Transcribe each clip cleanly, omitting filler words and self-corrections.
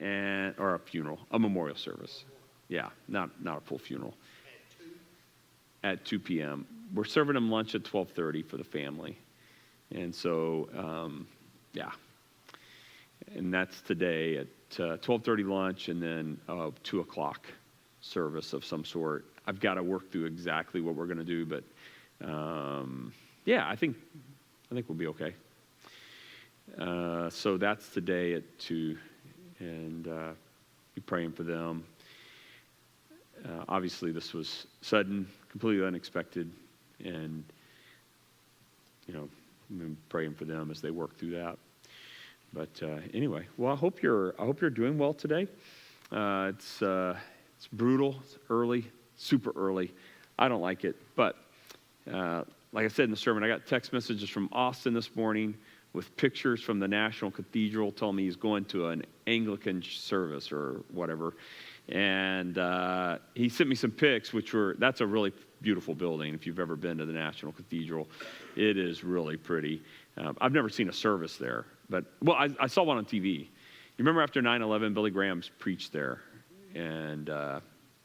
or a memorial service. Yeah, not a full funeral. At 2 p.m. We're serving them lunch at 12:30 for the family. And so, and that's today at 12:30 lunch, and then 2 o'clock service of some sort. I've got to work through exactly what we're going to do, but I think we'll be okay. So that's today at 2, and be praying for them. Obviously, this was sudden, completely unexpected, and I'm praying for them as they work through that. But anyway, well, I hope you're doing well today. It's brutal. It's early, super early. I don't like it, but like I said in the sermon, I got text messages from Austin this morning with pictures from the National Cathedral telling me he's going to an Anglican service or whatever. And he sent me some pics, that's a really beautiful building. If you've ever been to the National Cathedral, it is really pretty. I've never seen a service there, but, I saw one on TV. You remember after 9/11, Billy Graham's preached there. And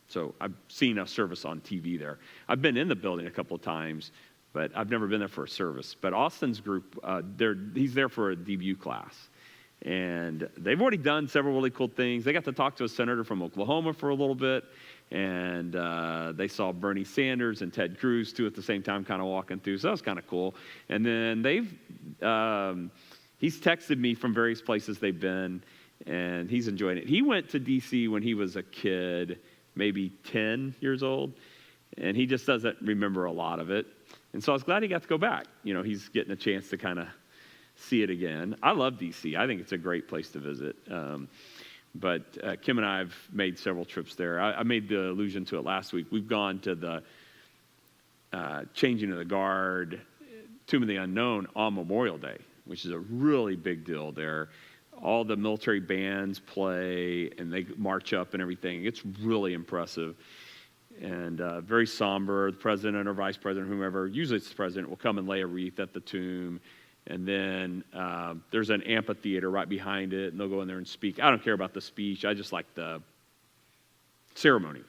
so I've seen a service on TV there. I've been in the building a couple of times, but I've never been there for a service. But Austin's group, he's there for a debut class. And they've already done several really cool things. They got to talk to a senator from Oklahoma for a little bit. And they saw Bernie Sanders and Ted Cruz, too, at the same time, kind of walking through. So that was kind of cool. And then he's texted me from various places they've been, and he's enjoying it. He went to D.C. when he was a kid, maybe 10 years old, and he just doesn't remember a lot of it. And so I was glad he got to go back. He's getting a chance to kind of see it again. I love D.C. I think it's a great place to visit. But Kim and I have made several trips there. I made the allusion to it last week. We've gone to the changing of the guard, Tomb of the Unknown on Memorial Day, which is a really big deal there. All the military bands play, and they march up and everything. It's really impressive and very somber. The president or vice president, whomever, usually it's the president, will come and lay a wreath at the tomb. And then there's an amphitheater right behind it, and they'll go in there and speak. I don't care about the speech. I just like the ceremony.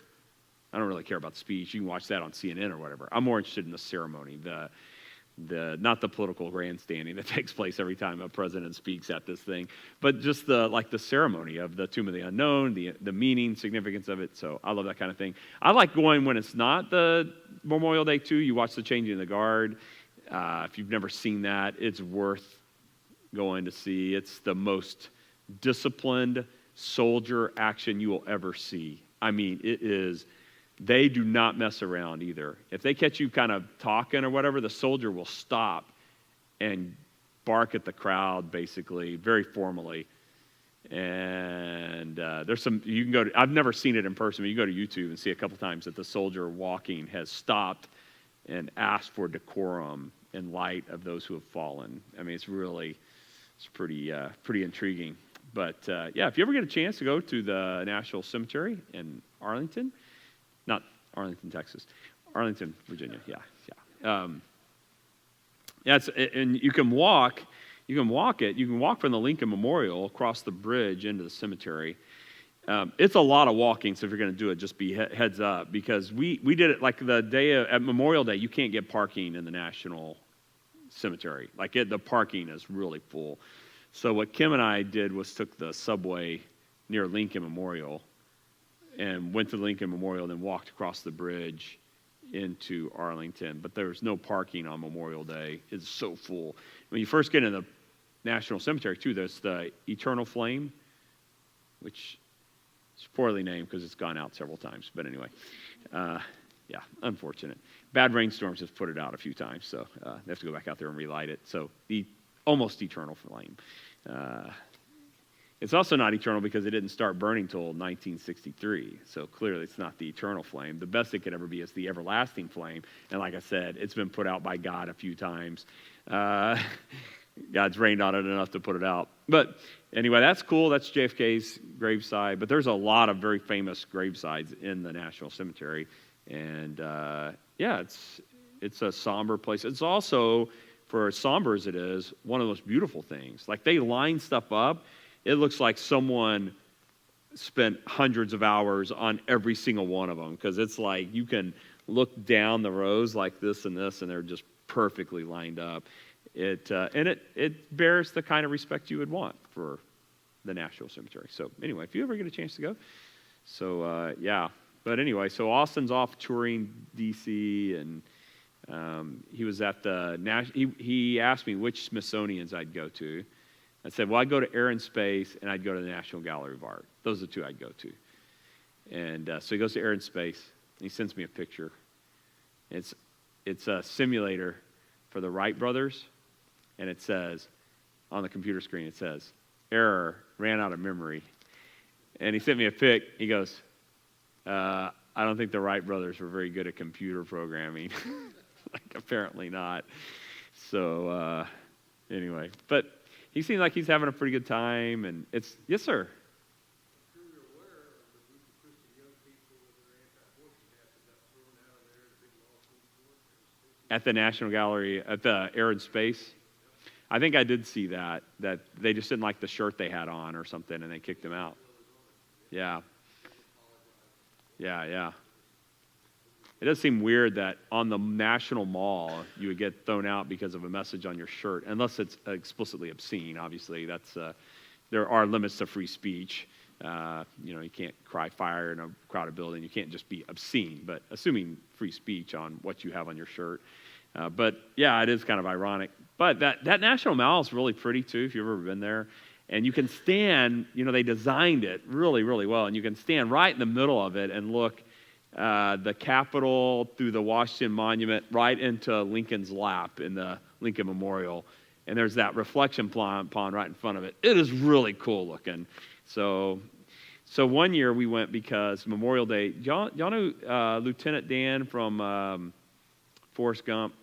I don't really care about the speech. You can watch that on CNN or whatever. I'm more interested in the ceremony, not the political grandstanding that takes place every time a president speaks at this thing, but just the ceremony of the Tomb of the Unknown, the meaning, significance of it. So I love that kind of thing. I like going when it's not the Memorial Day too. You watch the changing of the guard. If you've never seen that, it's worth going to see. It's the most disciplined soldier action you will ever see. I mean, it is. They do not mess around either. If they catch you kind of talking or whatever, the soldier will stop and bark at the crowd, basically, very formally. And there's some, you can go to, I've never seen it in person, but you go to YouTube and see a couple times that the soldier walking has stopped and asked for decorum in light of those who have fallen. I mean, it's pretty intriguing. But if you ever get a chance to go to the National Cemetery in Arlington, not Arlington, Texas, Arlington, Virginia, and you can walk from the Lincoln Memorial across the bridge into the cemetery. It's a lot of walking, so if you're going to do it, just be heads up, because we did it like the day at Memorial Day. You can't get parking in the National Cemetery. The parking is really full. So what Kim and I did was took the subway near Lincoln Memorial and went to the Lincoln Memorial, then walked across the bridge into Arlington. But there was no parking on Memorial Day. It's so full. When you first get in the National Cemetery, too, there's the Eternal Flame, which is poorly named because it's gone out several times. But anyway, unfortunate. Bad rainstorms have put it out a few times, so they have to go back out there and relight it. So the almost eternal flame. It's also not eternal because it didn't start burning until 1963. So clearly it's not the eternal flame. The best it could ever be is the everlasting flame. And like I said, it's been put out by God a few times. God's rained on it enough to put it out. But anyway, that's cool. That's JFK's graveside. But there's a lot of very famous gravesides in the National Cemetery. And it's a somber place. It's also, for as somber as it is, one of the most beautiful things. Like, they line stuff up. It looks like someone spent hundreds of hours on every single one of them, because it's like you can look down the rows like this, and they're just perfectly lined up. It bears the kind of respect you would want for the National Cemetery. So anyway, if you ever get a chance to go, so yeah. But anyway, so Austin's off touring D.C. and he was at the he asked me which Smithsonian's I'd go to. I said, well, I'd go to Air and Space, and I'd go to the National Gallery of Art. Those are the two I'd go to. And so he goes to Air and Space, and he sends me a picture. It's a simulator for the Wright brothers, and it says, on the computer screen, it says, error, ran out of memory. And he sent me a pic. He goes, I don't think the Wright brothers were very good at computer programming. Like, apparently not. So anyway, but he seems like he's having a pretty good time, and it's, yes, sir. At the National Gallery, at the Air and Space. I think I did see that they just didn't like the shirt they had on or something, and they kicked him out. Yeah. Yeah. It does seem weird that on the National Mall you would get thrown out because of a message on your shirt, unless it's explicitly obscene. Obviously, there are limits to free speech. You can't cry fire in a crowded building. You can't just be obscene, but assuming free speech on what you have on your shirt. But yeah, it is kind of ironic. But that National Mall is really pretty too, if you've ever been there. And you can stand, they designed it really, really well, and you can stand right in the middle of it and look the Capitol through the Washington Monument right into Lincoln's lap in the Lincoln Memorial. And there's that reflection pond right in front of it. It is really cool looking. So one year we went because Memorial Day, y'all know Lieutenant Dan from Forrest Gump?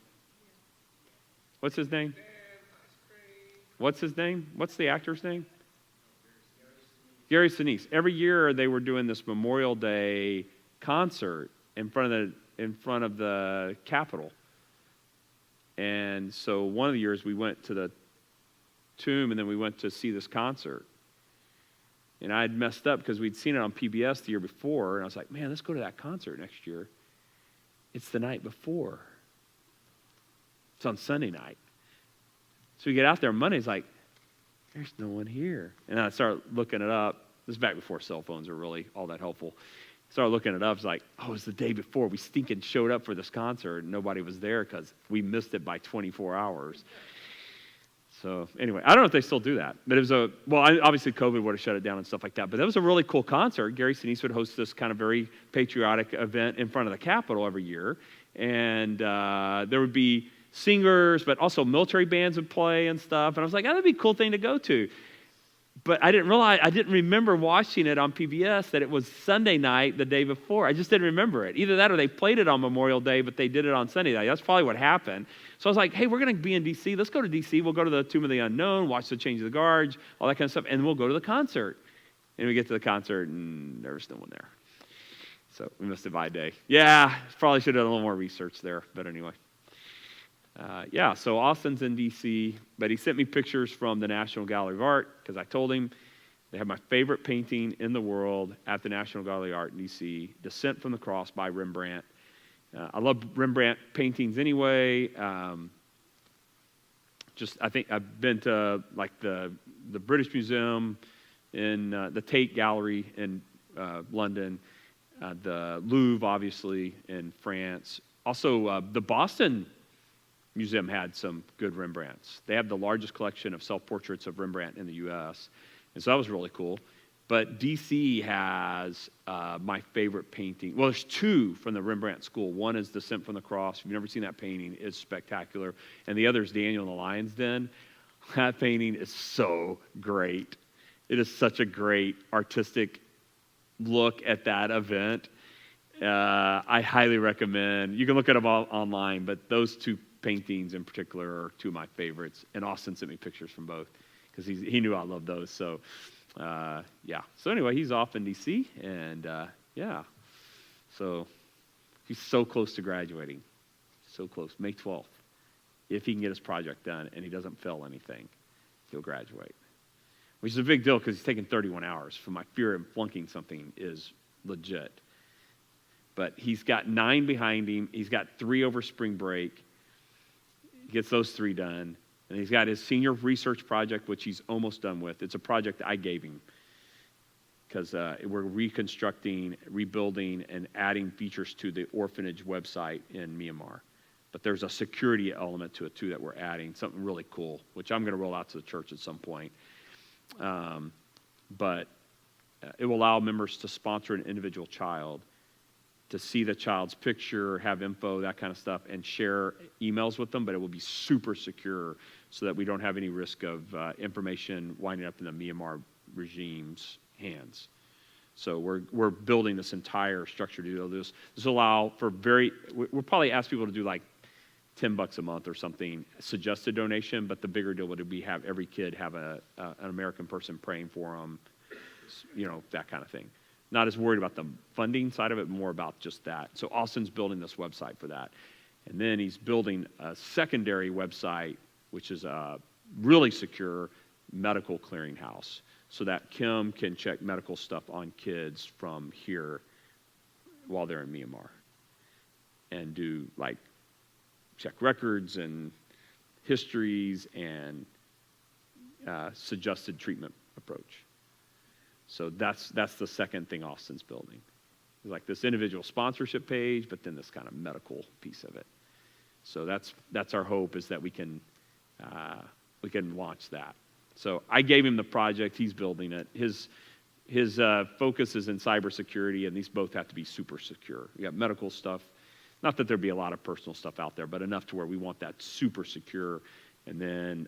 What's his name? What's his name? What's the actor's name? Gary Sinise. Every year they were doing this Memorial Day concert in front of the Capitol. And so one of the years we went to the tomb, and then we went to see this concert. And I had messed up because we'd seen it on PBS the year before, and I was like, man, let's go to that concert next year. It's the night before. It's on Sunday night. So we get out there on Monday, it's like, there's no one here. And I started looking it up. This is back before cell phones were really all that helpful. Started looking it up. It's like, oh, it was the day before. We stinking showed up for this concert, and nobody was there because we missed it by 24 hours. So anyway, I don't know if they still do that, but it was obviously COVID would have shut it down and stuff like that, but that was a really cool concert. Gary Sinise would host this kind of very patriotic event in front of the Capitol every year, and there would be singers, but also military bands would play and stuff, and I was like, that'd be a cool thing to go to. But I didn't remember watching it on PBS that it was Sunday night the day before. I just didn't remember it. Either that or they played it on Memorial Day, but they did it on Sunday night. That's probably what happened. So I was like, hey, we're going to be in D.C. Let's go to D.C. We'll go to the Tomb of the Unknown, watch the Change of the Guards, all that kind of stuff, and we'll go to the concert. And we get to the concert, and there was no one there. So we missed it by a day. Yeah, probably should have done a little more research there, but anyway. So Austin's in D.C., but he sent me pictures from the National Gallery of Art because I told him they have my favorite painting in the world at the National Gallery of Art in D.C., Descent from the Cross by Rembrandt. I love Rembrandt paintings anyway. I think I've been to like the British Museum, in the Tate Gallery in London, the Louvre, obviously, in France. Also, the Boston Museum had some good Rembrandts. They have the largest collection of self-portraits of Rembrandt in the U.S., and so that was really cool. But D.C. has my favorite painting. Well, there's two from the Rembrandt School. One is Descent from the Cross. If you've never seen that painting, it's spectacular. And the other is Daniel in the Lion's Den. That painting is so great. It is such a great artistic look at that event. I highly recommend. You can look at them all online, but those two paintings in particular are two of my favorites. And Austin sent me pictures from both because he knew I loved those. So, So anyway, he's off in D.C. and so he's so close to graduating. So close. May 12th. If he can get his project done and he doesn't fail anything, he'll graduate. which is a big deal because he's taken 31 hours. For my fear of flunking something is legit. But he's got 9 behind him. He's got 3 over spring break. He gets those 3 done. And he's got his senior research project, which he's almost done with. It's a project I gave him because we're reconstructing, rebuilding, and adding features to the orphanage website in Myanmar. But there's a security element to it, too, that we're adding, something really cool, which I'm going to roll out to the church at some point. But it will allow members to sponsor an individual child, to see the child's picture, have info, that kind of stuff, and share emails with them, but it will be super secure so that we don't have any risk of information winding up in the Myanmar regime's hands. So we're building this entire structure to do this. This will allow for we'll probably ask people to do like $10 a month or something, suggested donation, but the bigger deal would be have every kid have an American person praying for them, that kind of thing. Not as worried about the funding side of it, more about just that. So Austin's building this website for that. And then he's building a secondary website, which is a really secure medical clearinghouse, so that Kim can check medical stuff on kids from here while they're in Myanmar and do check records and histories and suggested treatment approach. So that's the second thing Austin's building. It's like this individual sponsorship page, but then this kind of medical piece of it. So that's our hope, is that we can launch that. So I gave him the project. He's building it. His focus is in cybersecurity, and these both have to be super secure. We got medical stuff. Not that there'd be a lot of personal stuff out there, but enough to where we want that super secure. And then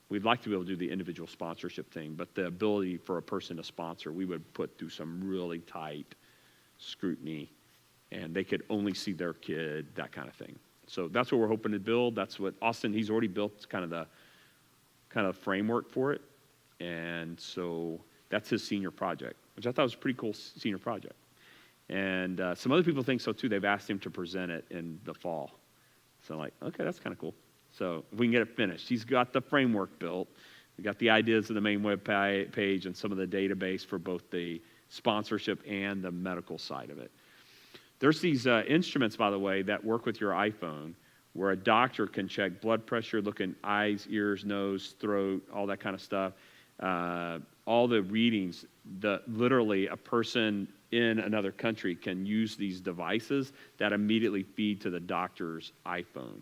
we'd like to be able to do the individual sponsorship thing, but the ability for a person to sponsor, we would put through some really tight scrutiny, and they could only see their kid, that kind of thing. So that's what we're hoping to build. That's what Austin, he's already built kind of framework for it. And so that's his senior project, which I thought was a pretty cool senior project. And some other people think so too. They've asked him to present it in the fall. So I'm like, okay, that's kind of cool. So if we can get it finished. He's got the framework built. We got the ideas of the main web page and some of the database for both the sponsorship and the medical side of it. There's these instruments, by the way, that work with your iPhone, where a doctor can check blood pressure, look in eyes, ears, nose, throat, all that kind of stuff. All the readings, literally a person in another country can use these devices that immediately feed to the doctor's iPhone.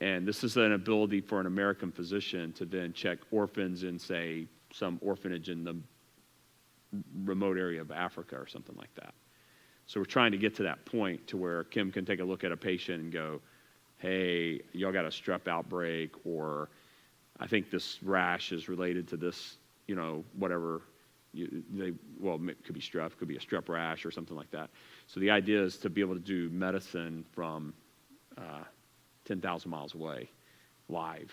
And this is an ability for an American physician to then check orphans in, say, some orphanage in the remote area of Africa or something like that. So we're trying to get to that point to where Kim can take a look at a patient and go, hey, y'all got a strep outbreak, or I think this rash is related to this, whatever. It could be strep, could be a strep rash or something like that. So the idea is to be able to do medicine from 10,000 miles away, live.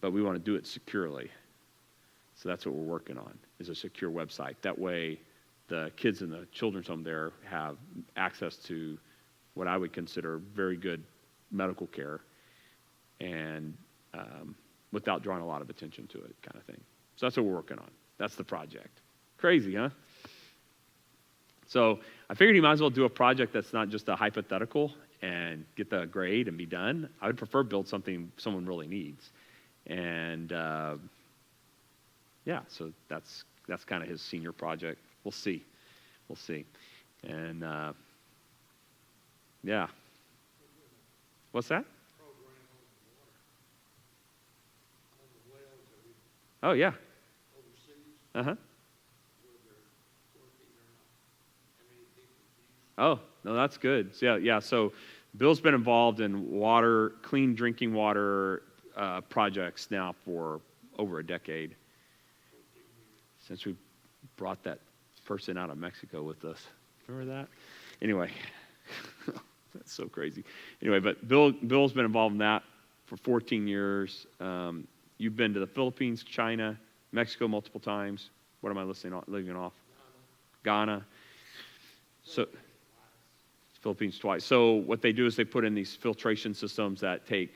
But we want to do it securely. So that's what we're working on, is a secure website. That way the kids in the children's home there have access to what I would consider very good medical care, and without drawing a lot of attention to it, kind of thing. So that's what we're working on. That's the project. Crazy, huh? So I figured he might as well do a project that's not just a hypothetical and get the grade and be done. I would prefer build something someone really needs. And so that's kind of his senior project. We'll see. And what's that? Oh, yeah. Uh-huh. Oh, no, that's good. So, so Bill's been involved in clean drinking water projects now for over a decade, since we brought that person out of Mexico with us. Remember that? Anyway, that's so crazy. Anyway, but Bill's been involved in that for 14 years. You've been to the Philippines, China, Mexico multiple times. What am I leaving off? Ghana. So Philippines twice. So what they do is they put in these filtration systems that take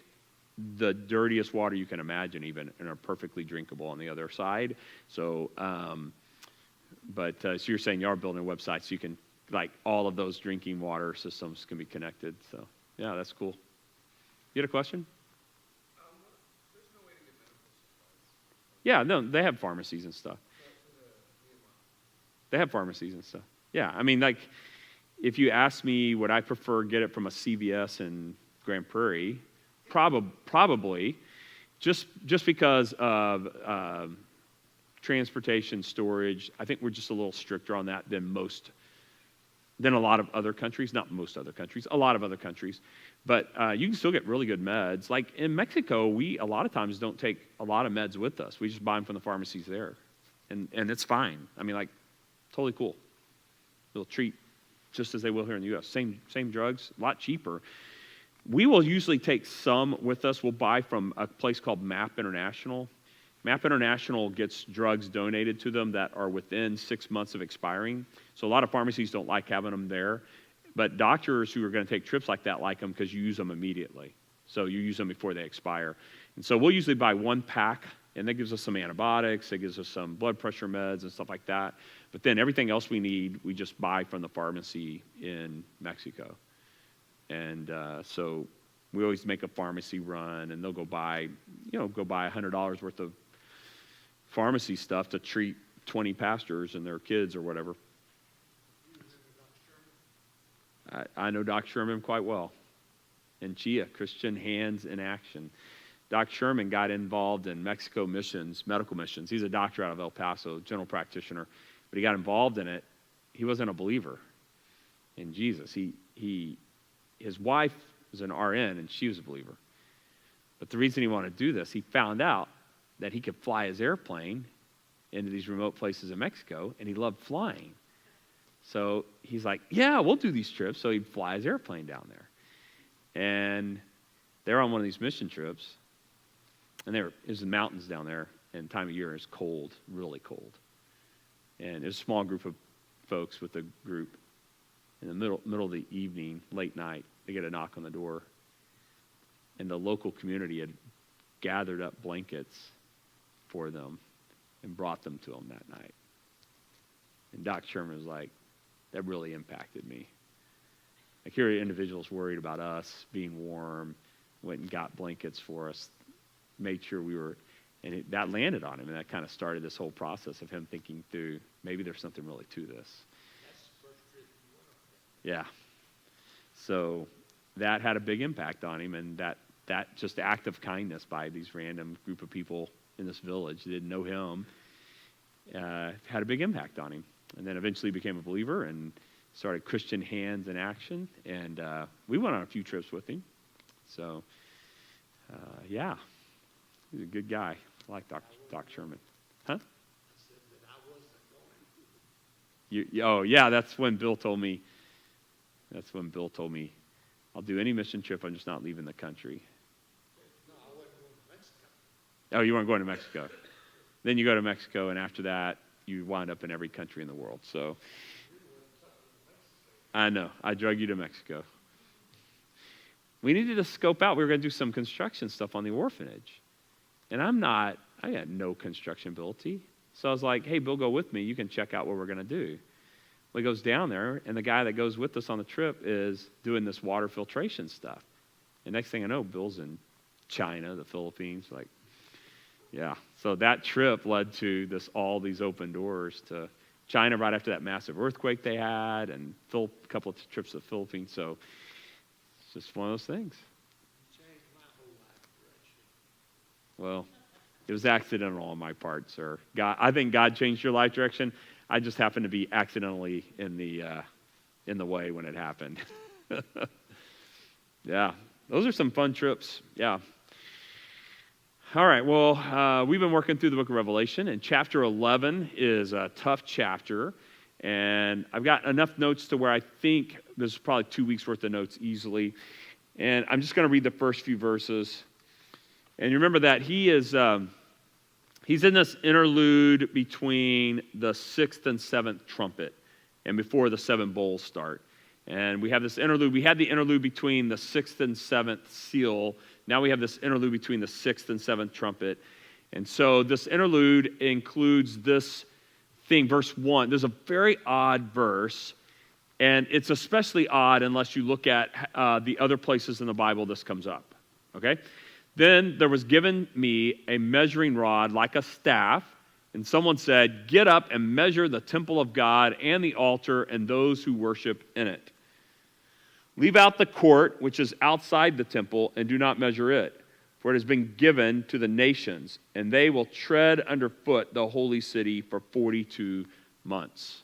the dirtiest water you can imagine even, and are perfectly drinkable on the other side. So, so you're saying you are building a website so you can, like, all of those drinking water systems can be connected. So, yeah, that's cool. You had a question? There's no way to get medical supplies. Yeah, no, they have pharmacies and stuff. They have pharmacies and stuff. Yeah, I mean, like, if you ask me, would I prefer get it from a CVS in Grand Prairie? Probably, just because of transportation, storage. I think we're just a little stricter on that than a lot of other countries. Not most other countries, a lot of other countries. But you can still get really good meds. Like in Mexico, we a lot of times don't take a lot of meds with us. We just buy them from the pharmacies there, and it's fine. I mean, like, totally cool. They'll treat just as they will here in the U.S. Same drugs, a lot cheaper. We will usually take some with us. We'll buy from a place called MAP International. MAP International gets drugs donated to them that are within 6 months of expiring. So a lot of pharmacies don't like having them there. But doctors who are going to take trips like that like them because you use them immediately. So you use them before they expire. And so we'll usually buy one pack, and that gives us some antibiotics, it gives us some blood pressure meds and stuff like that. But then everything else we need, we just buy from the pharmacy in Mexico. And so we always make a pharmacy run, and they'll go buy $100 worth of pharmacy stuff to treat 20 pastors and their kids or whatever. I know Doc Sherman quite well. And CHIA, Christian Hands in Action. Doc Sherman got involved in Mexico missions, medical missions. He's a doctor out of El Paso, general practitioner. But he got involved in it. He wasn't a believer in Jesus. His wife was an RN, and she was a believer. But the reason he wanted to do this, he found out that he could fly his airplane into these remote places in Mexico, and he loved flying. So he's like, yeah, we'll do these trips. So he'd fly his airplane down there. And they're on one of these mission trips, and it was in the mountains down there, and time of year is cold, really cold. And there's a small group of folks with a group. In the middle of the evening, late night, they get a knock on the door. And the local community had gathered up blankets for them and brought them to them that night. And Doc Sherman was like, that really impacted me. Like, here are individuals worried about us being warm, went and got blankets for us, made sure we were, and that landed on him, and that kind of started this whole process of him thinking through, maybe there's something really to this. That's the first trip you went on. Yeah. So that had a big impact on him, and that just act of kindness by these random group of people in this village that didn't know him had a big impact on him. And then eventually became a believer and started Christian Hands in Action. And we went on a few trips with him. So, yeah, he's a good guy. I like Doc Sherman. Huh? I said that I wasn't going. Oh, yeah, that's when Bill told me, I'll do any mission trip, I'm just not leaving the country. No, I wasn't going to Mexico. Oh, you weren't going to Mexico. Then you go to Mexico, and after that, you wind up in every country in the world. So, I know. I drug you to Mexico. We needed to scope out. We were going to do some construction stuff on the orphanage. And I had no construction ability. So I was like, hey, Bill, go with me. You can check out what we're going to do. Well, he goes down there, and the guy that goes with us on the trip is doing this water filtration stuff. And next thing I know, Bill's in China, the Philippines, like, yeah. So that trip led to all these open doors to China right after that massive earthquake they had, and a couple of trips to the Philippines. So it's just one of those things. Changed my whole life direction. Well, it was accidental on my part, sir. I think God changed your life direction. I just happened to be accidentally in the way when it happened. Yeah, those are some fun trips. Yeah. All right, well, we've been working through the book of Revelation, and chapter 11 is a tough chapter, and I've got enough notes to where I think there's probably 2 weeks' worth of notes easily, and I'm just going to read the first few verses. And you remember that he's in this interlude between the 6th and 7th trumpet and before the 7 bowls start. And we have this interlude. We had the interlude between the sixth and seventh seal. Now we have this interlude between the sixth and seventh trumpet. And so this interlude includes this thing, verse 1. There's a very odd verse, and it's especially odd unless you look at the other places in the Bible this comes up. Okay? Then there was given me a measuring rod like a staff, and someone said, "Get up and measure the temple of God and the altar and those who worship in it. Leave out the court, which is outside the temple, and do not measure it, for it has been given to the nations, and they will tread underfoot the holy city for 42 months."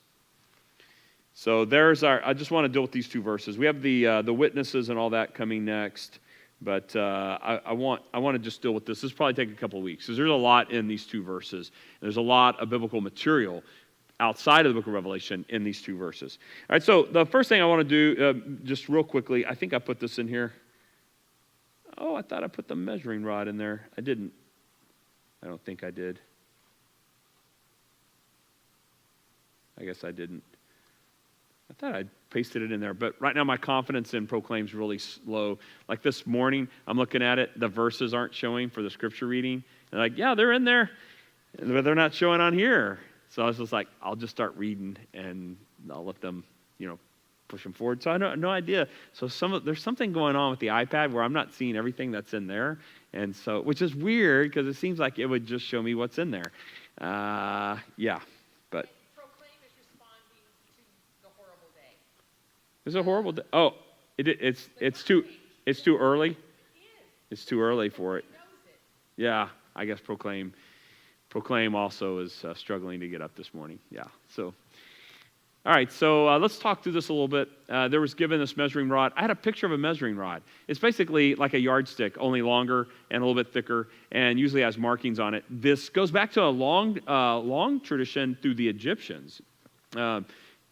So there's I just want to deal with these two verses. We have the witnesses and all that coming next, but I want to just deal with this. This will probably take a couple of weeks, because there's a lot in these two verses. There's a lot of biblical material outside of the book of Revelation in these two verses. All right, so the first thing I want to do, just real quickly, I think I put this in here. Oh, I thought I put the measuring rod in there. I didn't. I don't think I did. I guess I didn't. I thought I pasted it in there, but right now my confidence in Proclaim's really low. Like this morning, I'm looking at it, the verses aren't showing for the scripture reading. And like, yeah, they're in there, but they're not showing on here. So I was just like, I'll just start reading, and I'll let them, push them forward. So I have no idea. So there's something going on with the iPad where I'm not seeing everything that's in there, and so, which is weird, because it seems like it would just show me what's in there. Yeah, but. Proclaim is responding to the horrible day. It's a horrible day. Oh, it's too early. It is. It's too early for it. He knows it. Yeah, I guess Proclaim also is struggling to get up this morning. Yeah, so. All right, so let's talk through this a little bit. There was given this measuring rod. I had a picture of a measuring rod. It's basically like a yardstick, only longer and a little bit thicker, and usually has markings on it. This goes back to a long tradition through the Egyptians.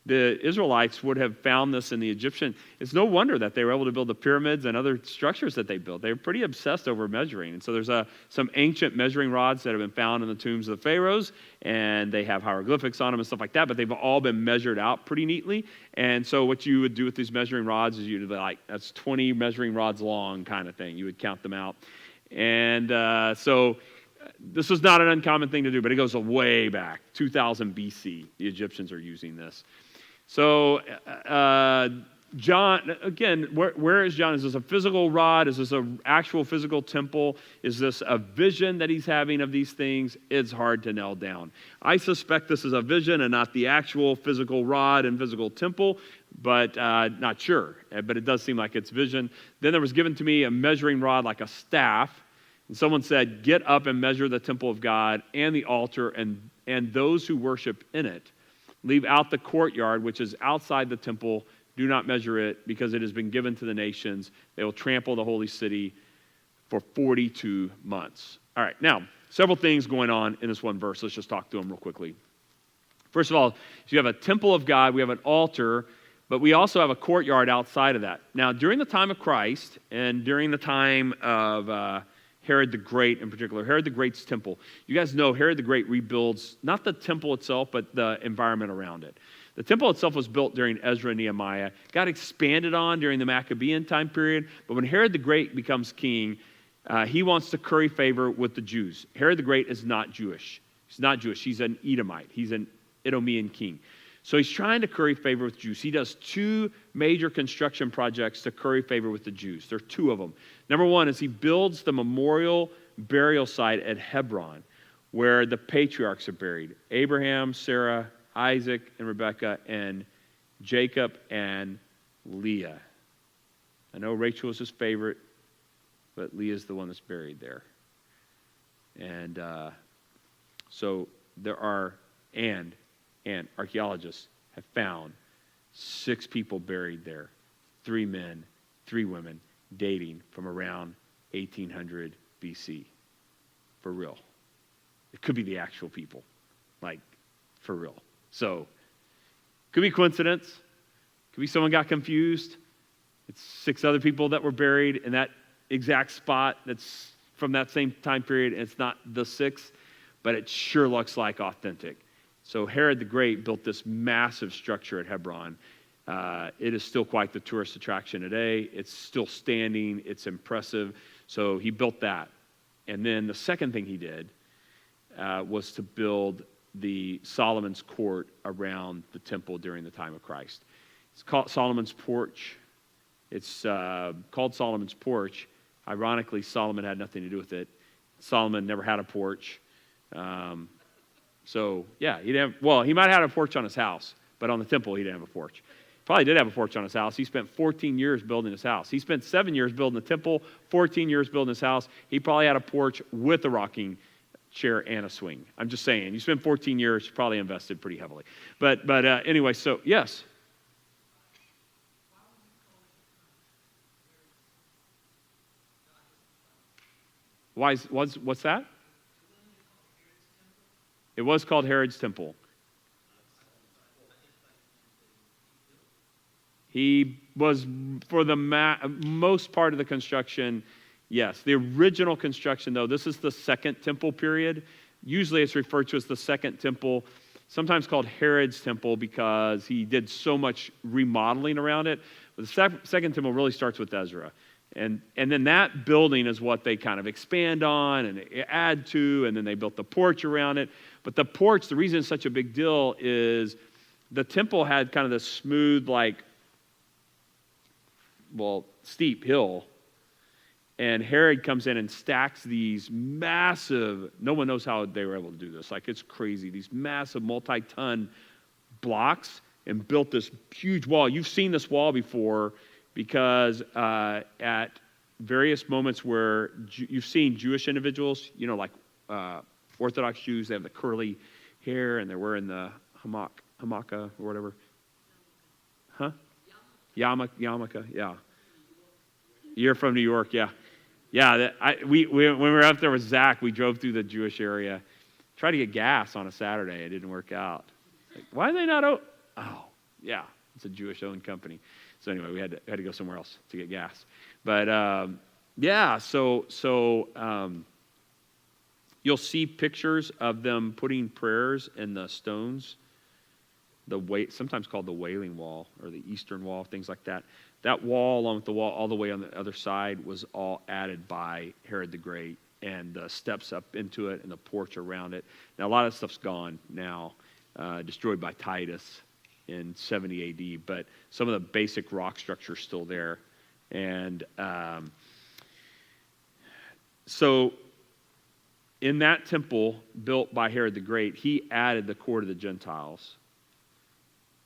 The Israelites would have found this in the Egyptian. It's no wonder that they were able to build the pyramids and other structures that they built. They were pretty obsessed over measuring. And so there's some ancient measuring rods that have been found in the tombs of the pharaohs, and they have hieroglyphics on them and stuff like that, but they've all been measured out pretty neatly. And so what you would do with these measuring rods is you'd be like, that's 20 measuring rods long kind of thing. You would count them out. And so this was not an uncommon thing to do, but it goes way back, 2000 BC. The Egyptians are using this. So, John, again, where is John? Is this a physical rod? Is this an actual physical temple? Is this a vision that he's having of these things? It's hard to nail down. I suspect this is a vision and not the actual physical rod and physical temple, but not sure. But it does seem like it's vision. Then there was given to me a measuring rod like a staff, and someone said, "Get up and measure the temple of God and the altar and those who worship in it. Leave out the courtyard, which is outside the temple. Do not measure it, because it has been given to the nations. They will trample the holy city for 42 months. All right, now, several things going on in this one verse. Let's just talk through them real quickly. First of all, you have a temple of God. We have an altar, but we also have a courtyard outside of that. Now, during the time of Christ and during the time of Herod the Great in particular, Herod the Great's temple. You guys know Herod the Great rebuilds not the temple itself, but the environment around it. The temple itself was built during Ezra and Nehemiah, got expanded on during the Maccabean time period, but when Herod the Great becomes king, he wants to curry favor with the Jews. Herod the Great is not Jewish. He's not Jewish. He's an Edomite. He's an Idumean king. So he's trying to curry favor with Jews. He does two major construction projects to curry favor with the Jews. There are two of them. Number one is he builds the memorial burial site at Hebron, where the patriarchs are buried. Abraham, Sarah, Isaac, and Rebekah, and Jacob and Leah. I know Rachel is his favorite, but Leah's the one that's buried there. And so there are, and archaeologists have found 6 people buried there, 3 men, 3 women, dating from around 1800 BC. For real. It could be the actual people, like for real. So, could be coincidence. Could be someone got confused. It's 6 other people that were buried in that exact spot that's from that same time period. And it's not the 6, but it sure looks like authentic. So Herod the Great built this massive structure at Hebron. It is still quite the tourist attraction today. It's still standing. It's impressive. So he built that. And then the second thing he did was to build the Solomon's court around the temple during the time of Christ. It's called Solomon's porch. It's called Solomon's porch. Ironically, Solomon had nothing to do with it. Solomon never had a porch. So, yeah, he might have had a porch on his house, but on the temple, he didn't have a porch. Probably did have a porch on his house. He spent 14 years building his house. He spent 7 years building the temple, 14 years building his house. He probably had a porch with a rocking chair and a swing. I'm just saying, you spend 14 years, you probably invested pretty heavily. But anyway, so yes. What's that? It was called Herod's Temple. He was, for the most part of the construction, yes. The original construction, though, this is the Second Temple period. Usually it's referred to as the Second Temple, sometimes called Herod's Temple because he did so much remodeling around it. But the Second Temple really starts with Ezra. And then that building is what they kind of expand on and add to, and then they built the porch around it. But the porch, the reason it's such a big deal is the temple had kind of this smooth, steep hill. And Herod comes in and stacks these massive, no one knows how they were able to do this. It's crazy. These massive multi-ton blocks and built this huge wall. You've seen this wall before because at various moments where you've seen Jewish individuals, Orthodox Jews, they have the curly hair and they're wearing the hamaka or whatever. Huh? Yarmulke, yeah. You're from New York, yeah. Yeah, when we were up there with Zach, we drove through the Jewish area. Tried to get gas on a Saturday. It didn't work out. Why are they not open? Oh, yeah, it's a Jewish-owned company. So anyway, we had to go somewhere else to get gas. But you'll see pictures of them putting prayers in the stones, sometimes called the Wailing Wall or the Eastern Wall, things like that. That wall, along with the wall all the way on the other side, was all added by Herod the Great, and the steps up into it and the porch around it. Now, a lot of stuff's gone now, destroyed by Titus in 70 AD, but some of the basic rock structure is still there. And so in that temple built by Herod the Great, he added the court of the Gentiles.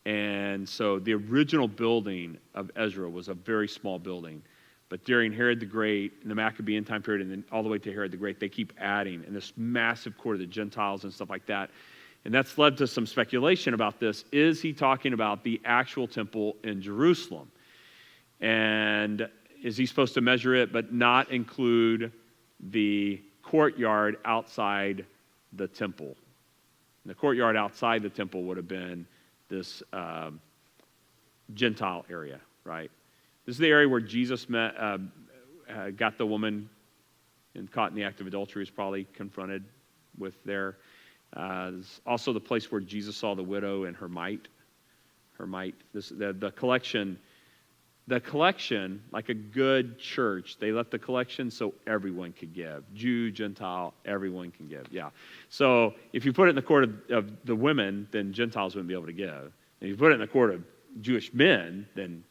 And so the original building of Ezra was a very small building. But during Herod the Great, in the Maccabean time period, and then all the way to Herod the Great, they keep adding, and this massive court of the Gentiles and stuff like that. And that's led to some speculation about this. Is he talking about the actual temple in Jerusalem? And is he supposed to measure it but not include the courtyard outside the temple? And the courtyard outside the temple would have been this Gentile area, right? This is the area where Jesus got the woman and caught in the act of adultery, was probably confronted with there. It's also the place where Jesus saw the widow and her mite. The collection, like a good church, they left the collection so everyone could give. Jew, Gentile, everyone can give. Yeah. So if you put it in the court of the women, then Gentiles wouldn't be able to give. And if you put it in the court of Jewish men, then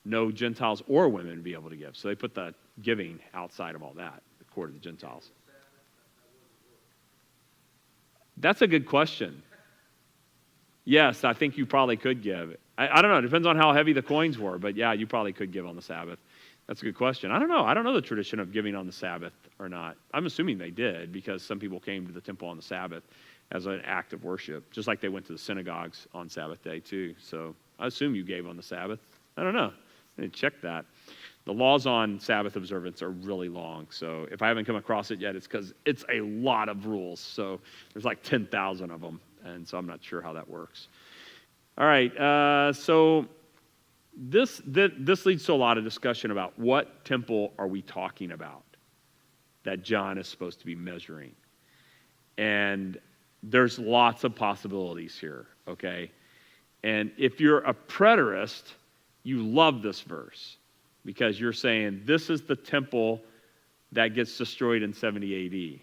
no Gentiles or women would be able to give. So they put the giving outside of all that, the court of the Gentiles. That's a good question. Yes, I think you probably could give. I don't know. It depends on how heavy the coins were. But yeah, you probably could give on the Sabbath. That's a good question. I don't know. I don't know the tradition of giving on the Sabbath or not. I'm assuming they did because some people came to the temple on the Sabbath as an act of worship, just like they went to the synagogues on Sabbath day too. So I assume you gave on the Sabbath. I don't know. I need to check that. The laws on Sabbath observance are really long. So if I haven't come across it yet, it's because it's a lot of rules. So there's like 10,000 of them. And so I'm not sure how that works. All right. So this leads to a lot of discussion about what temple are we talking about that John is supposed to be measuring. And there's lots of possibilities here, okay? And if you're a preterist, you love this verse because you're saying this is the temple that gets destroyed in 70 AD.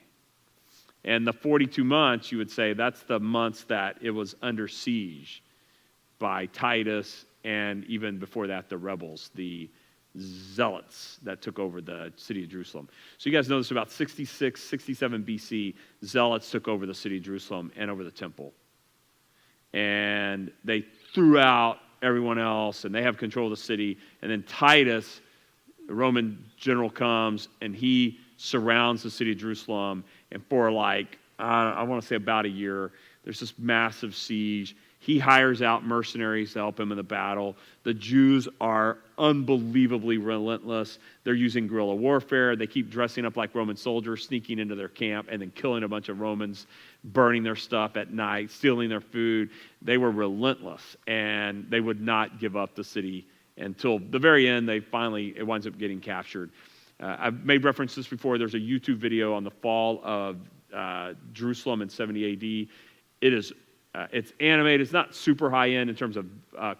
And the 42 months, you would say that's the months that it was under siege by Titus and even before that, the rebels, the zealots that took over the city of Jerusalem. So you guys know this, about 66, 67 BC, zealots took over the city of Jerusalem and over the temple. And they threw out everyone else, and they have control of the city. And then Titus, the Roman general, comes, and he surrounds the city of Jerusalem. And for I want to say about a year, there's this massive siege. He hires out mercenaries to help him in the battle. The Jews are unbelievably relentless. They're using guerrilla warfare. They keep dressing up like Roman soldiers, sneaking into their camp, and then killing a bunch of Romans, burning their stuff at night, stealing their food. They were relentless, and they would not give up the city until the very end. It winds up getting captured. I've made reference to this before. There's a YouTube video on the fall of Jerusalem in 70 AD. It's animated. It's not super high end in terms of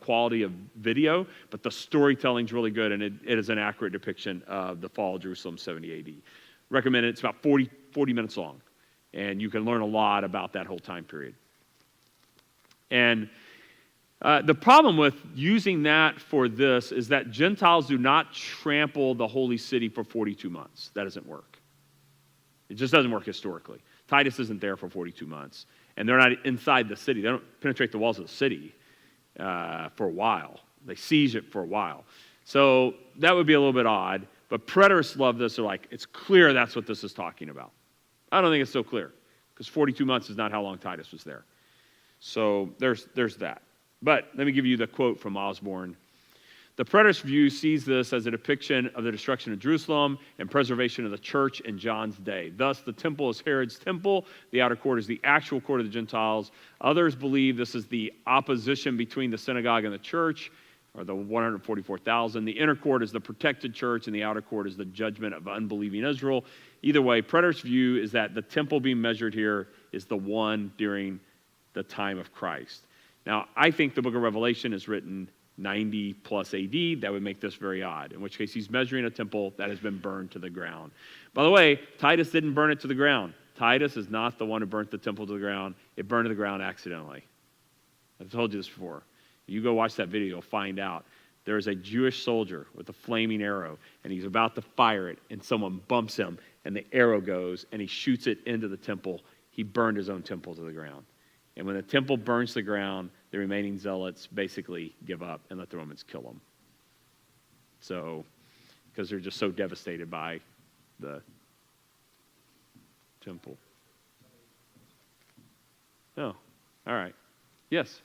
quality of video, but the storytelling's really good, and it is an accurate depiction of the fall of Jerusalem 70 AD. Recommend it. It's about 40 minutes long, and you can learn a lot about that whole time period. And the problem with using that for this is that Gentiles do not trample the holy city for 42 months. That doesn't work. It just doesn't work historically. Titus isn't there for 42 months. And they're not inside the city. They don't penetrate the walls of the city for a while. They siege it for a while. So that would be a little bit odd. But preterists love this. They're like, it's clear that's what this is talking about. I don't think it's so clear, because 42 months is not how long Titus was there. So there's that. But let me give you the quote from Osborne. The preterist view sees this as a depiction of the destruction of Jerusalem and preservation of the church in John's day. Thus, the temple is Herod's temple. The outer court is the actual court of the Gentiles. Others believe this is the opposition between the synagogue and the church, or the 144,000. The inner court is the protected church, and the outer court is the judgment of unbelieving Israel. Either way, preterist view is that the temple being measured here is the one during the time of Christ. Now, I think the book of Revelation is written 90 plus AD. That would make this very odd, in which case he's measuring a temple that has been burned to the ground. By the way, Titus didn't burn it to the ground. Titus is not the one who burnt the temple to the ground. It burned to the ground accidentally. I've told you this before. You go watch that video, you'll find out. There is a Jewish soldier with a flaming arrow, and he's about to fire it, and someone bumps him, and the arrow goes, and he shoots it into the temple. He burned his own temple to the ground. And when the temple burns to the ground, the remaining zealots basically give up and let the Romans kill them. So, because they're just so devastated by the temple. Oh, all right. Yes?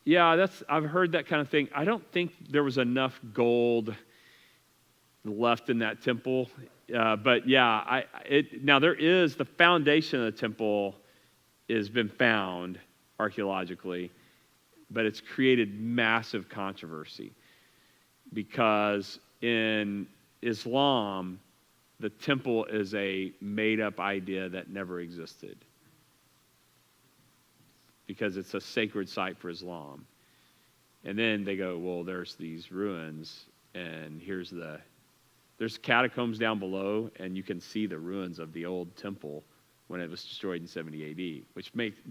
Yeah, I've heard that kind of thing. I don't think there was enough gold left in that temple. But yeah, now there is, the foundation of the temple has been found archaeologically, but it's created massive controversy because in Islam, the temple is a made-up idea that never existed, because it's a sacred site for Islam. And then they go, well, there's these ruins, and there's catacombs down below, and you can see the ruins of the old temple when it was destroyed in 70 AD,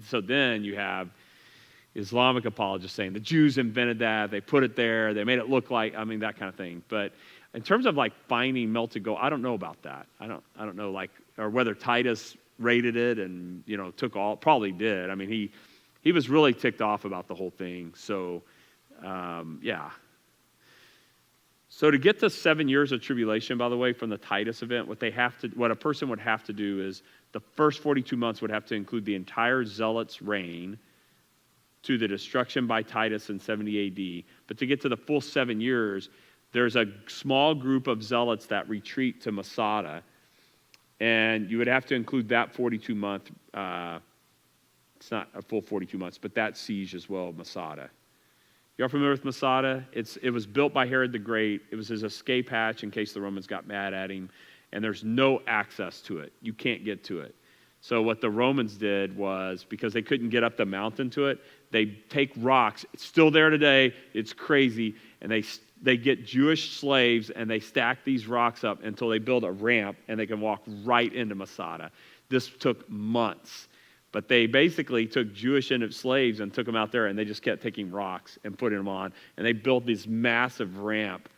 so then you have Islamic apologists saying the Jews invented that, they put it there, they made it look like, that kind of thing. But in terms of finding melted gold, I don't know about that. I don't know or whether Titus raided it and, probably did. He was really ticked off about the whole thing. So, yeah. So to get to 7 years of tribulation, by the way, from the Titus event, what a person would have to do is the first 42 months would have to include the entire zealots' reign to the destruction by Titus in 70 AD. But to get to the full 7 years, there's a small group of zealots that retreat to Masada, and you would have to include that 42-month it's not a full 42 months, but that siege as well of Masada. Y'all familiar with Masada? It was built by Herod the Great. It was his escape hatch in case the Romans got mad at him. And there's no access to it. You can't get to it. So what the Romans did was, because they couldn't get up the mountain to it, they take rocks. It's still there today. It's crazy. And they get Jewish slaves and they stack these rocks up until they build a ramp and they can walk right into Masada. This took months. But they basically took Jewish slaves and took them out there and they just kept taking rocks and putting them on. And they built this massive ramp.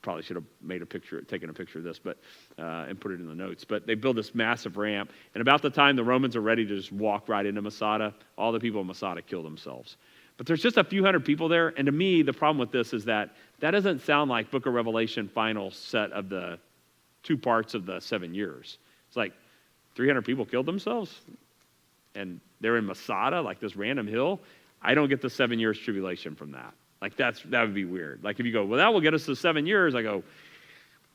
Probably should have taken a picture of this, and put it in the notes. But they built this massive ramp. And about the time the Romans are ready to just walk right into Masada, all the people in Masada kill themselves. But there's just a few hundred people there. And to me, the problem with this is that doesn't sound like Book of Revelation final set of the 2 parts of the 7 years. It's like 300 people killed themselves, and they're in Masada, like this random hill. I don't get the 7 years tribulation from that. Like that would be weird. Like if you go, well, that will get us to 7 years. I go,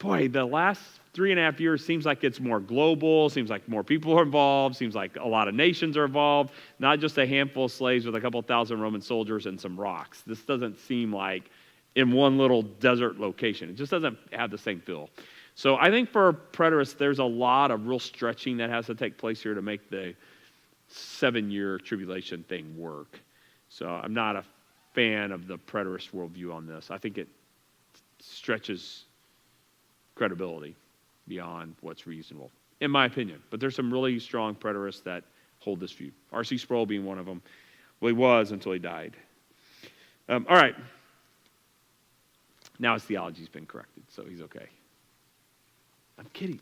boy, the last 3.5 years seems like it's more global, seems like more people are involved, seems like a lot of nations are involved, not just a handful of slaves with a couple thousand Roman soldiers and some rocks. This doesn't seem like in one little desert location. It just doesn't have the same feel. So I think for preterists, there's a lot of real stretching that has to take place here to make the 7-year tribulation thing work. So I'm not a fan of the preterist worldview on this. I think it stretches credibility beyond what's reasonable, in my opinion. But there's some really strong preterists that hold this view. R.C. Sproul being one of them. Well, he was until he died. All right. Now his theology's been corrected, so he's okay. I'm kidding.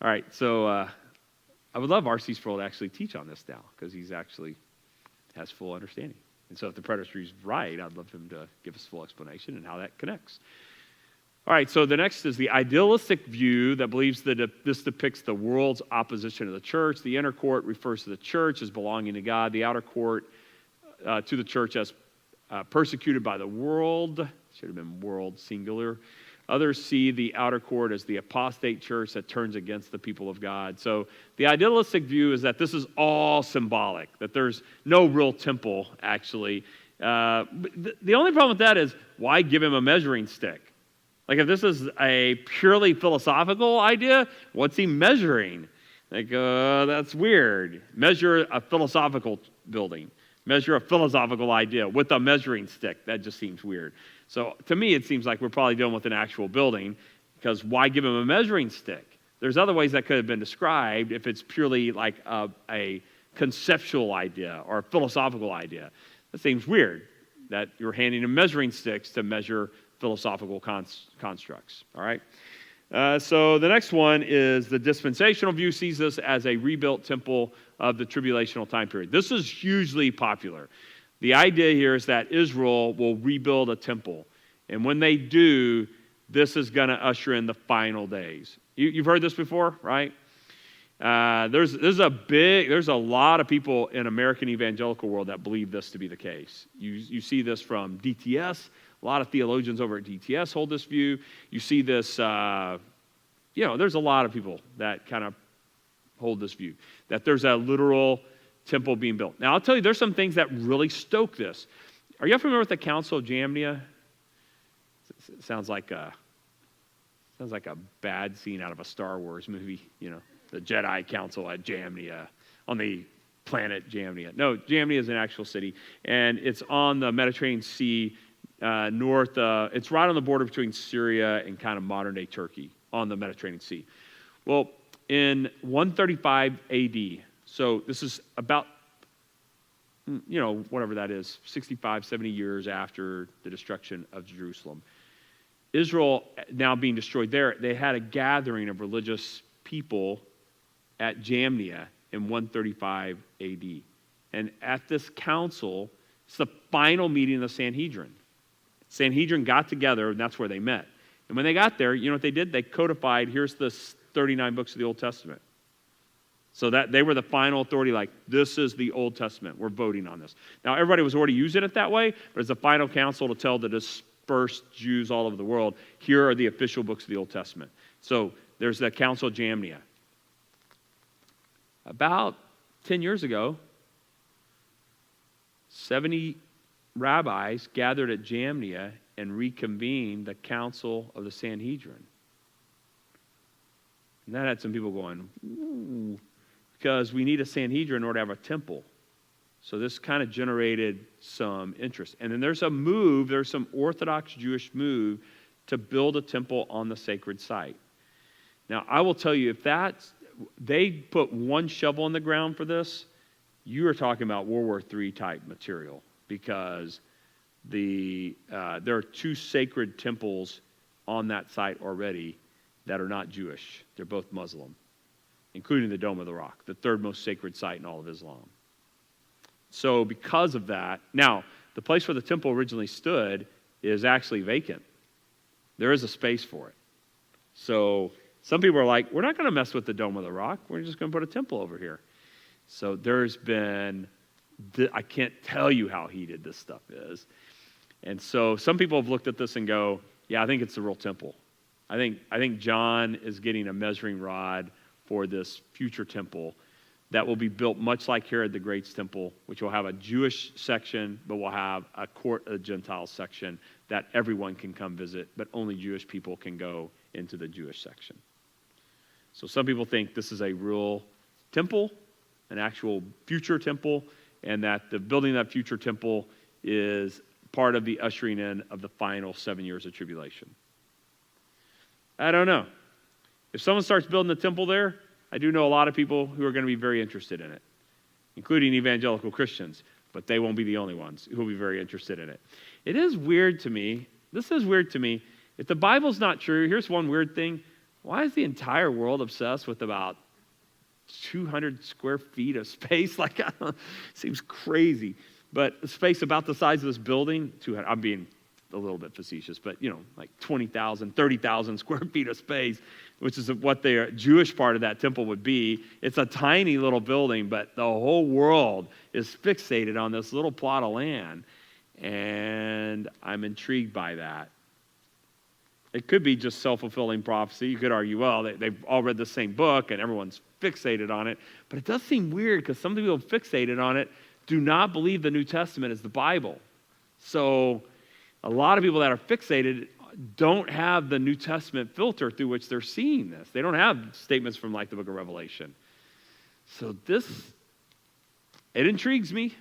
All right, so I would love R.C. Sproul to actually teach on this now, because he's actually has full understanding. And so if the preterist is right, I'd love him to give us full explanation and how that connects. All right, so the next is the idealistic view that believes that this depicts the world's opposition to the church. The inner court refers to the church as belonging to God. The outer court to the church as persecuted by the world. Should have been world singular. Others see the outer court as the apostate church that turns against the people of God. So the idealistic view is that this is all symbolic, that there's no real temple, actually. The only problem with that is, why give him a measuring stick? Like, if this is a purely philosophical idea, what's he measuring? Like, that's weird. Measure a philosophical building. Measure a philosophical idea with a measuring stick. That just seems weird. So to me, it seems like we're probably dealing with an actual building, because why give him a measuring stick? There's other ways that could have been described if it's purely like a conceptual idea or a philosophical idea. That seems weird that you're handing him measuring sticks to measure philosophical constructs. All right. So the next one is the dispensational view sees this as a rebuilt temple of the tribulational time period. This is hugely popular. The idea here is that Israel will rebuild a temple. And when they do, this is going to usher in the final days. You've heard this before, right? There's a lot of people in American evangelical world that believe this to be the case. You see this from DTS. A lot of theologians over at DTS hold this view. You see this, there's a lot of people that kind of hold this view, that there's a literal temple being built. Now, I'll tell you, there's some things that really stoke this. Are you familiar with the Council of Jamnia? It sounds like a bad scene out of a Star Wars movie, the Jedi Council at Jamnia, on the planet Jamnia. No, Jamnia is an actual city, and it's on the Mediterranean Sea, north. It's right on the border between Syria and kind of modern-day Turkey, on the Mediterranean Sea. Well, in 135 AD, so this is about, whatever that is, 65, 70 years after the destruction of Jerusalem. Israel, now being destroyed there, they had a gathering of religious people at Jamnia in 135 AD. And at this council, it's the final meeting of the Sanhedrin. Sanhedrin got together, and that's where they met. And when they got there, you know what they did? They codified, here's the 39 books of the Old Testament. So that they were the final authority, like, this is the Old Testament. We're voting on this. Now, everybody was already using it that way, but it's the final council to tell the dispersed Jews all over the world, here are the official books of the Old Testament. So there's the Council of Jamnia. About 10 years ago, 70 rabbis gathered at Jamnia and reconvened the council of the Sanhedrin. And that had some people going, ooh, because we need a Sanhedrin in order to have a temple. So this kind of generated some interest. And then there's some Orthodox Jewish move to build a temple on the sacred site. Now, I will tell you, if they put one shovel in the ground for this, you are talking about World War III type material, because there are 2 sacred temples on that site already that are not Jewish. They're both Muslim, including the Dome of the Rock, the 3rd most sacred site in all of Islam. So because of that, now, the place where the temple originally stood is actually vacant. There is a space for it. So some people are like, we're not going to mess with the Dome of the Rock. We're just going to put a temple over here. So there's been, I can't tell you how heated this stuff is. And so some people have looked at this and go, yeah, I think it's the real temple. I think John is getting a measuring rod for this future temple that will be built much like Herod the Great's temple, which will have a Jewish section, but will have a court of Gentile section that everyone can come visit, but only Jewish people can go into the Jewish section. So some people think this is a real temple, an actual future temple, and that the building of that future temple is part of the ushering in of the final 7 years of tribulation. I don't know. If someone starts building a temple there, I do know a lot of people who are going to be very interested in it, including evangelical Christians, but they won't be the only ones who will be very interested in it. It is weird to me. This is weird to me. If the Bible's not true, here's one weird thing. Why is the entire world obsessed with about 200 square feet of space? Like, seems crazy. But a space about the size of this building, 200, I'm being a little bit facetious, but, like 20,000, 30,000 square feet of space, which is what the Jewish part of that temple would be. It's a tiny little building, but the whole world is fixated on this little plot of land, and I'm intrigued by that. It could be just self-fulfilling prophecy. You could argue, well, they've all read the same book, and everyone's fixated on it, but it does seem weird because some of the people fixated on it do not believe the New Testament is the Bible. So a lot of people that are fixated don't have the New Testament filter through which they're seeing this. They don't have statements from like the book of Revelation. So it intrigues me.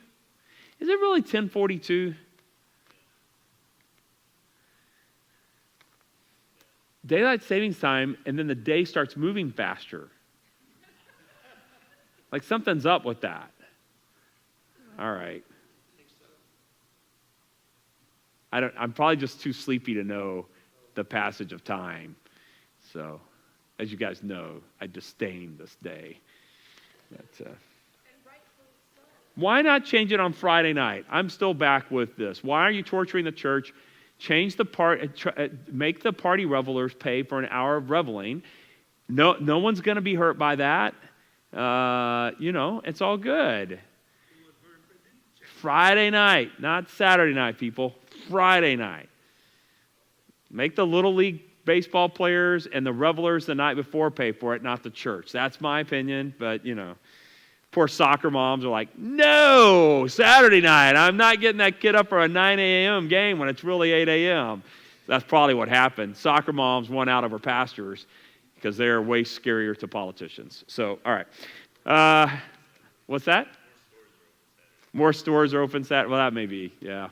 Is it really 1042? Daylight savings time, and then the day starts moving faster. Like something's up with that. All right. I'm probably just too sleepy to know the passage of time. So, as you guys know, I disdain this day. Why not change it on Friday night? I'm still back with this. Why are you torturing the church? Change make the party revelers pay for an hour of reveling. No one's going to be hurt by that. It's all good. Friday night, not Saturday night, people. Friday night. Make the Little League baseball players and the revelers the night before pay for it, not the church. That's my opinion, but, poor soccer moms are like, no, Saturday night. I'm not getting that kid up for a 9 a.m. game when it's really 8 a.m. That's probably what happened. Soccer moms won out over pastors because they're way scarier to politicians. So, all right. What's that? More stores are open Saturday. Well, that may be, yeah.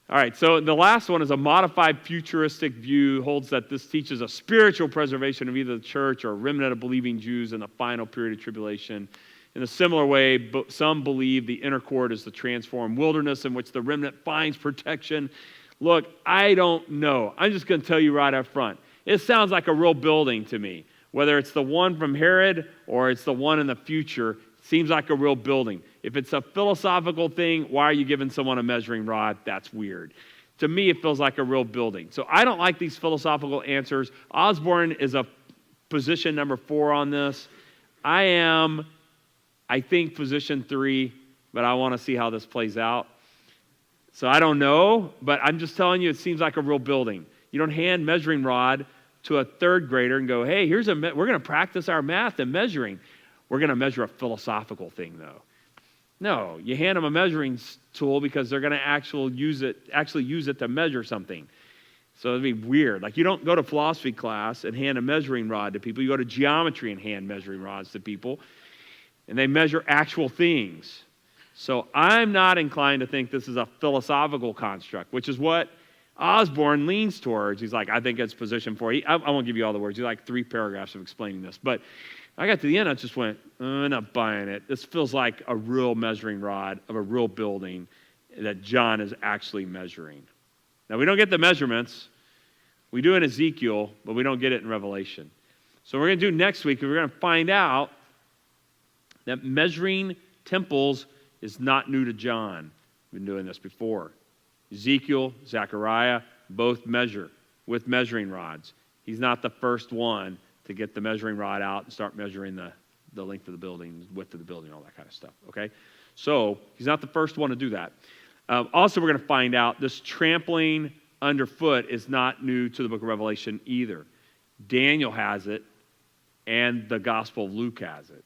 All right, so the last one is a modified futuristic view, holds that this teaches a spiritual preservation of either the church or a remnant of believing Jews in the final period of tribulation. In a similar way, some believe the inner court is the transformed wilderness in which the remnant finds protection. Look, I don't know. I'm just going to tell you right up front. It sounds like a real building to me. Whether it's the one from Herod or it's the one in the future, it seems like a real building. If it's a philosophical thing, why are you giving someone a measuring rod? That's weird. To me, it feels like a real building. So I don't like these philosophical answers. Osborne is a position number 4 on this. I think, position 3, but I want to see how this plays out. So I don't know, but I'm just telling you, it seems like a real building. You don't hand measuring rod to a 3rd grader and go, hey, we're going to practice our math and measuring. We're going to measure a philosophical thing, though. No, you hand them a measuring tool because they're going to actually use it to measure something. So it'd be weird. Like, you don't go to philosophy class and hand a measuring rod to people. You go to geometry and hand measuring rods to people, and they measure actual things. So I'm not inclined to think this is a philosophical construct, which is what Osborne leans towards. He's like, I think it's position 4. I won't give you all the words. He's like 3 paragraphs of explaining this. But I got to the end, I just went, I'm not buying it. This feels like a real measuring rod of a real building that John is actually measuring. Now, we don't get the measurements. We do in Ezekiel, but we don't get it in Revelation. So we're going to do next week, we're going to find out that measuring temples is not new to John. We've been doing this before. Ezekiel, Zechariah, both measure with measuring rods. He's not the first one to get the measuring rod out and start measuring the length of the building, width of the building, all that kind of stuff, okay? So he's not the first one to do that. Also, we're going to find out this trampling underfoot is not new to the book of Revelation either. Daniel has it, and the Gospel of Luke has it.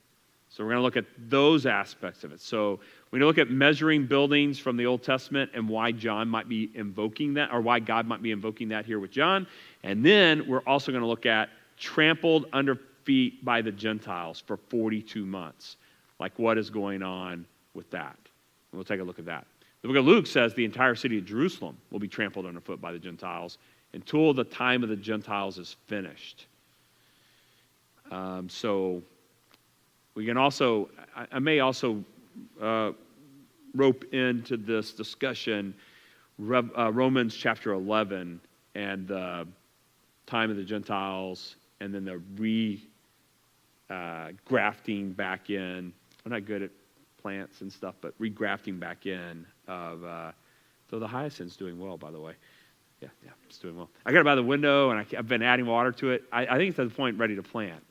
So we're going to look at those aspects of it. So we're going to look at measuring buildings from the Old Testament and why John might be invoking that, or why God might be invoking that here with John. And then we're also going to look at trampled under feet by the Gentiles for 42 months. Like, what is going on with that? And we'll take a look at that. The book of Luke says the entire city of Jerusalem will be trampled underfoot by the Gentiles until the time of the Gentiles is finished. So we can also, I may also rope into this discussion Romans chapter 11 and the time of the Gentiles, and then the grafting back in. I'm not good at plants and stuff, but regrafting back in of, so the hyacinth's doing well, by the way. Yeah, it's doing well. I got it by the window, and I've been adding water to it. I think it's at the point ready to plant.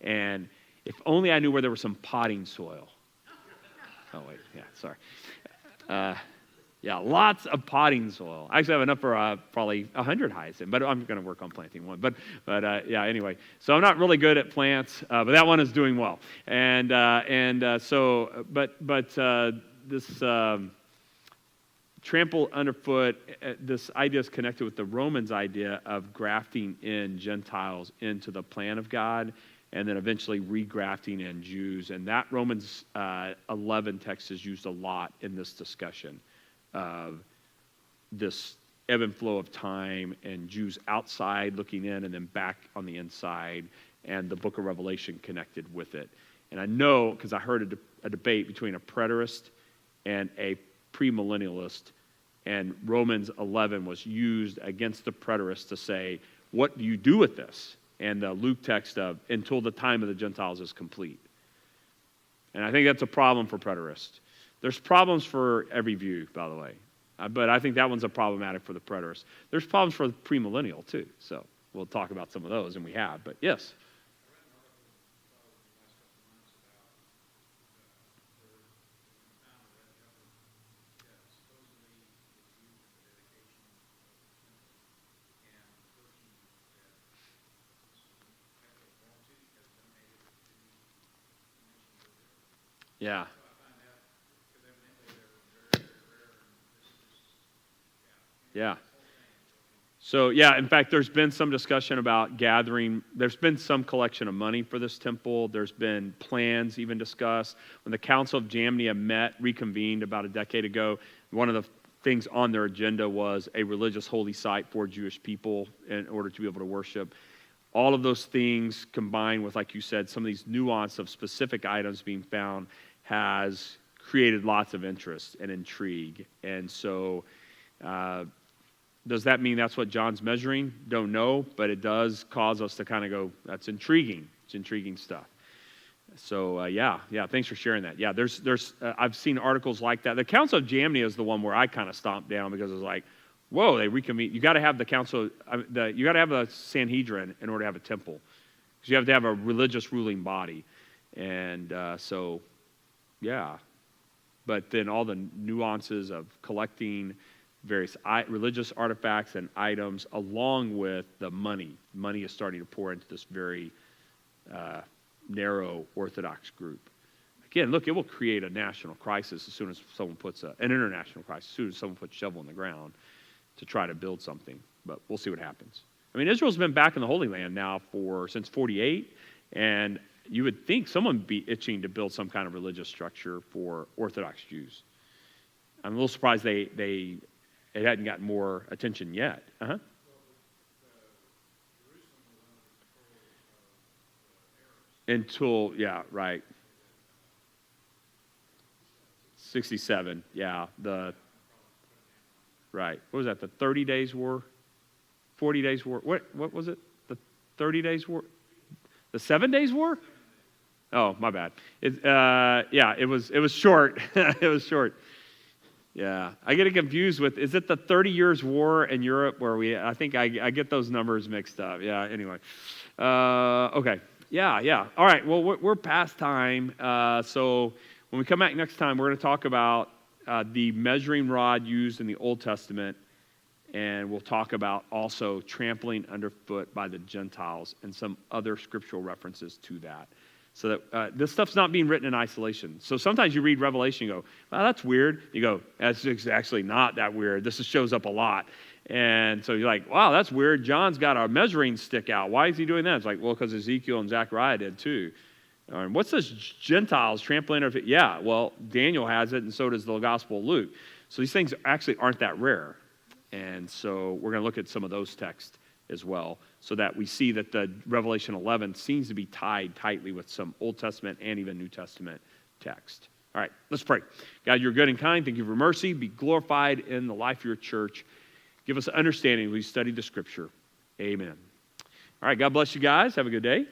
And if only I knew where there was some potting soil. Oh, wait, yeah, sorry. Yeah, lots of potting soil. I actually have enough for probably 100 hyacinth, but I'm going to work on planting one. But yeah, anyway. So I'm not really good at plants, but that one is doing well. This trample underfoot, this idea is connected with the Romans idea of grafting in Gentiles into the plan of God, and then eventually regrafting in Jews. And that Romans 11 text is used a lot in this discussion of this ebb and flow of time and Jews outside looking in and then back on the inside, and the book of Revelation connected with it. And I know, because I heard a debate between a preterist and a premillennialist, and Romans 11 was used against the preterists to say, what do you do with this? And the Luke text of, until the time of the Gentiles is complete. And I think that's a problem for preterists. There's problems for every view, by the way. But I think that one's a problematic for the preterists. There's problems for the premillennial, too. So we'll talk about some of those, and we have. But yes? Yeah. Yeah. So, yeah, in fact, there's been some discussion about gathering. There's been some collection of money for this temple. There's been plans even discussed. When the Council of Jamnia reconvened about a decade ago, one of the things on their agenda was a religious holy site for Jewish people in order to be able to worship. All of those things combined with, like you said, some of these nuance of specific items being found has created lots of interest and intrigue. And so does that mean that's what John's measuring? Don't know, but it does cause us to kind of go, that's intriguing. It's intriguing stuff. So yeah, thanks for sharing that. Yeah, there's I've seen articles like that. The Council of Jamnia is the one where I kind of stomped down because it was like, whoa, they reconvene. You got to have the council, you got to have the Sanhedrin in order to have a temple, because you have to have a religious ruling body. And so, yeah. But then all the nuances of collecting various religious artifacts and items, along with the money. Money is starting to pour into this very narrow Orthodox group. Again, look, it will create a national crisis as soon as someone puts an international crisis, as soon as someone puts a shovel in the ground to try to build something. But we'll see what happens. I mean, Israel's been back in the Holy Land now since 48, and you would think someone would be itching to build some kind of religious structure for Orthodox Jews. I'm a little surprised it hadn't gotten more attention yet. Until, yeah, right. 67, yeah. Right. What was that, the 30 Days War? 40 Days War? What was it? The 30 Days War? The 7 Days War? Oh, my bad. Yeah, it was short. It was short. Yeah, I get it confused with, is it the 30 Years War in Europe where I think I get those numbers mixed up. Yeah, anyway. Okay. Yeah. All right, well, we're past time. So when we come back next time, we're going to talk about the measuring rod used in the Old Testament, and we'll talk about also trampling underfoot by the Gentiles and some other scriptural references to that. So that this stuff's not being written in isolation. So sometimes you read Revelation, you go, well, that's weird. You go, that's actually not that weird. This shows up a lot. And so you're like, wow, that's weird. John's got a measuring stick out. Why is he doing that? It's like, well, because Ezekiel and Zechariah did too. What's this Gentiles trampling over? Yeah, well, Daniel has it, and so does the Gospel of Luke. So these things actually aren't that rare. And so we're going to look at some of those texts as well, so that we see that the Revelation 11 seems to be tied tightly with some Old Testament and even New Testament text. All right, let's pray. God, you're good and kind. Thank you for mercy. Be glorified in the life of your church. Give us understanding as we study the Scripture. Amen. All right, God bless you guys. Have a good day.